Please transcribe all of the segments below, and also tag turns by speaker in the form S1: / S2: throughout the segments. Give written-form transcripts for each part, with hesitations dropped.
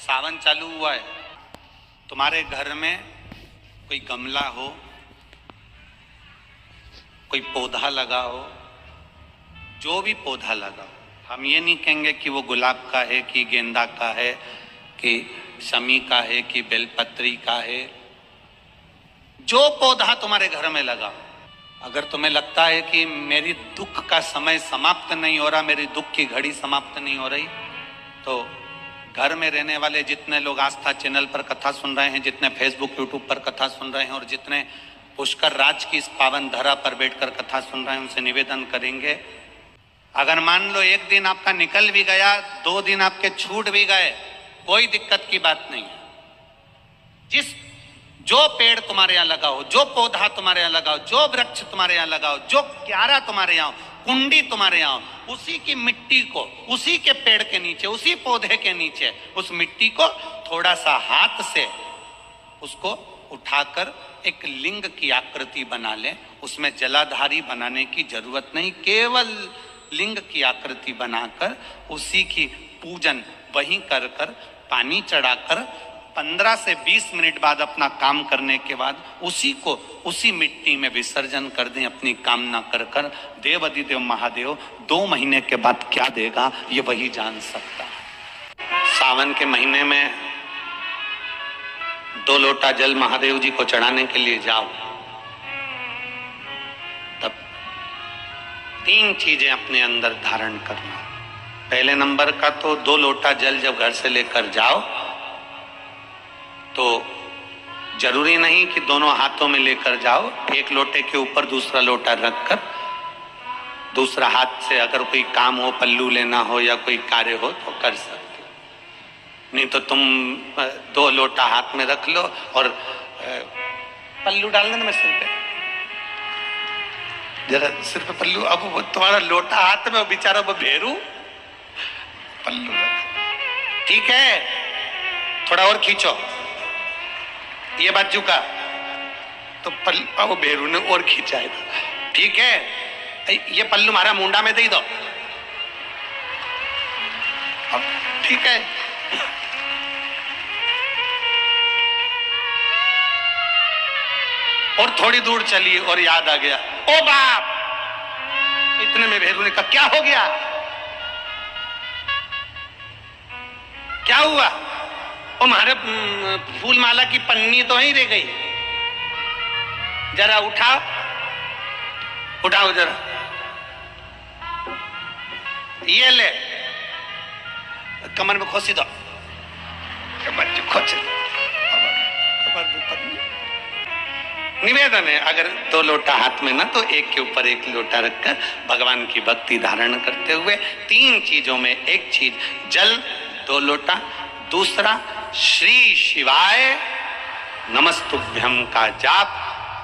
S1: सावन चालू हुआ है, तुम्हारे घर में कोई गमला हो, कोई पौधा लगा हो, जो भी पौधा लगा हो, हम ये नहीं कहेंगे कि वो गुलाब का है कि गेंदा का है कि शमी का है कि बेलपत्री का है। जो पौधा तुम्हारे घर में लगा हो, अगर तुम्हें लगता है कि मेरी दुख का समय समाप्त नहीं हो रहा, मेरी दुख की घड़ी समाप्त नहीं हो रही, तो घर में रहने वाले जितने लोग आस्था चैनल पर कथा सुन रहे हैं, जितने फेसबुक यूट्यूब पर कथा सुन रहे हैं और जितने पुष्कर राज की इस पावन धरा पर बैठकर कथा सुन रहे हैं, उनसे निवेदन करेंगे, अगर मान लो एक दिन आपका निकल भी गया, 2 दिन आपके छूट भी गए, कोई दिक्कत की बात नहीं है। जो पेड़ तुम्हारे यहाँ लगा हो, जो पौधा तुम्हारे यहाँ लगा हो, जो वृक्ष तुम्हारे यहाँ लगा हो, जो क्यारा तुम्हारे यहाँ हो, कुंडी तुम्हारे यहाँ हो, उसी की मिट्टी को, उसी के पेड़ के नीचे, उसी पौधे के नीचे उस मिट्टी को थोड़ा सा हाथ से उसको उठाकर एक लिंग की आकृति बना ले। उसमें जलाधारी बनाने की जरूरत नहीं, केवल लिंग की आकृति बनाकर उसी की पूजन वहीं कर पानी चढ़ाकर 15 से 20 मिनट बाद अपना काम करने के बाद उसी को उसी मिट्टी में विसर्जन कर दें, अपनी कामना कर देव अधिदेव महादेव 2 महीने के बाद क्या देगा ये वही जान सकता है। सावन के महीने में 2 लोटा जल महादेव जी को चढ़ाने के लिए जाओ, तब 3 चीजें अपने अंदर धारण करना। पहले नंबर का तो 2 लोटा जल जब घर से लेकर जाओ तो जरूरी नहीं कि दोनों हाथों में लेकर जाओ, एक लोटे के ऊपर दूसरा लोटा रखकर दूसरा हाथ से अगर कोई काम हो, पल्लू लेना हो या कोई कार्य हो तो कर सकते हो। नहीं तो तुम 2 लोटा हाथ में रख लो और पल्लू डालना ना, मैं सिर पे जरा सिर पे पल्लू, अब वो तुम्हारा लोटा हाथ में, बेचारा वो भेरू पल्लू रख, ठीक है, थोड़ा और खींचो ये बाजू का, तो वो भेरू ने और खींचा है, ठीक है, ये पल्लू हमारा मुंडा में दे दो, अब ठीक है। और थोड़ी दूर चली और याद आ गया, ओ बाप, इतने में भेरू ने कहा क्या हो गया, क्या हुआ? ओ हमारे फूल माला की पन्नी तो वहीं रह गई, जरा उठाओ उठाओ जरा, ये ले कमर में खोसी दो, निवेदन है अगर 2 लोटा हाथ में ना तो एक के ऊपर एक लोटा रखकर भगवान की भक्ति धारण करते हुए 3 चीजों में एक चीज जल 2 लोटा, दूसरा श्री शिवाय नमस्तुभ्यं का जाप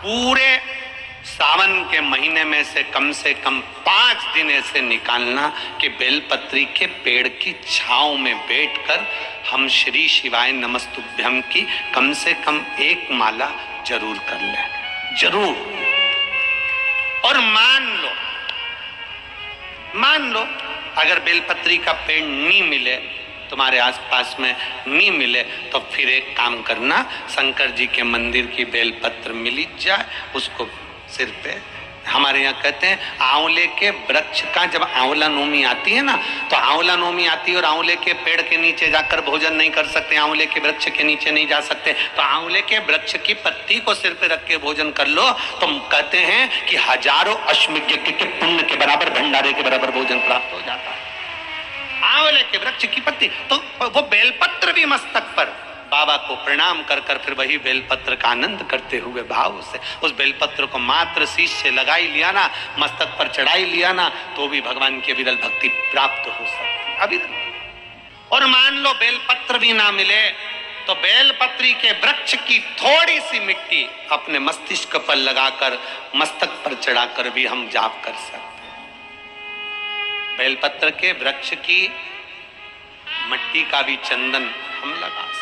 S1: पूरे सावन के महीने में से कम 5 दिन ऐसे निकालना कि बेलपत्री के पेड़ की छांव में बैठकर हम श्री शिवाय नमस्तुभ्यं की कम से कम 1 माला जरूर कर लें, जरूर। और मान लो अगर बेलपत्री का पेड़ नहीं मिले, तुम्हारे आसपास में नहीं मिले, तो फिर एक काम करना, शंकर जी के मंदिर की बेलपत्र मिली जाए, उसको सिर पे, हमारे यहाँ कहते हैं आंवले के वृक्ष का जब आंवला नवमी आती है ना, तो आंवला नवमी आती है और आंवले के पेड़ के नीचे जाकर भोजन नहीं कर सकते, आंवले के वृक्ष के नीचे नहीं जा सकते, तो आंवले के वृक्ष की पत्ती को सिर पे रख के भोजन कर लो, तो कहते हैं कि हजारों अश्वमेध यज्ञ के पुण्य के बराबर, भंडारे के बराबर भोजन प्राप्त हो जाता है। आंवले के वृक्ष की पत्ती, तो वो बेलपत्र भी मस्तक पर बाबा को प्रणाम कर फिर वही बेलपत्र का आनंद करते हुए भाव से उस बेलपत्र को मात्र शीश से लगाई लिया ना, मस्तक पर चढ़ाई लिया ना, तो भी भगवान की अविरल भक्ति प्राप्त हो सकती है, अविरल। और मान लो बेलपत्र भी ना मिले तो बेलपत्री के वृक्ष की थोड़ी सी मिट्टी अपने मस्तिष्क पर लगाकर मस्तक पर चढ़ाकर भी हम जाप कर सकते हैं। बेलपत्र के वृक्ष की मिट्टी का भी चंदन हम लगा सकते हैं।